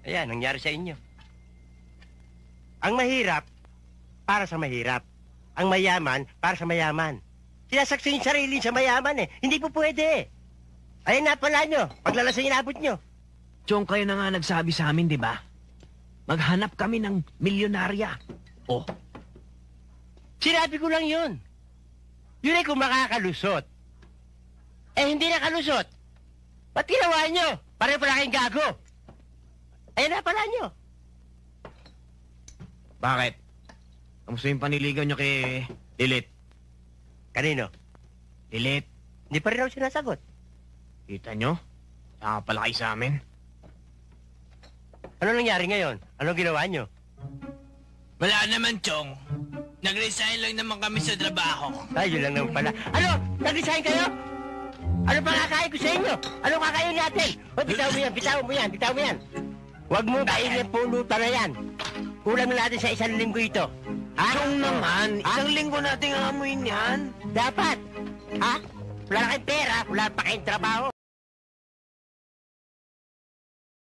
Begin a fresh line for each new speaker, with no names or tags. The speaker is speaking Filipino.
Ayan, nangyari sa inyo. Ang mahirap, para sa mahirap. Ang mayaman, para sa mayaman. Sinasaksin yung sarili sa mayaman eh. Hindi po pwede. Ayun na pala nyo, paglalasing inabot nyo.
Chong, kayo na nga nagsabi sa amin, di ba? Maghanap kami ng milyonarya. Oh,
Sinabi ko lang yun. Yun ay kung makakalusot. Eh, hindi nakalusot. Ba't ginawa nyo? Pareho pala kayong gago. Ayun na pala nyo.
bakit? Kamusta yung paniligaw nyo kay Lilith?
Kanino?
Lilith,
Hindi pa rin ako sinasagot.
kita nyo? Saka pala kayo sa amin.
Ano nangyari ngayon? Anong ginawa nyo?
Wala naman, Chong. Nag-resign lang naman kami sa trabaho.
Ay, yun lang naman pala. Ano? Nag-resign kayo? Ano pa kakain ko sa inyo? Ano kakain natin? O, bitaw mo yan, bitaw mo yan, bitaw mo yan. Huwag mo kainin pulutan na yan. Kulang na natin sa 1 linggo ito. Ha?
Chong naman,
Ha?
isang linggo nating aamuin yan.
Dapat. Ha? Wala na kayong pera, wala pa kayong trabaho.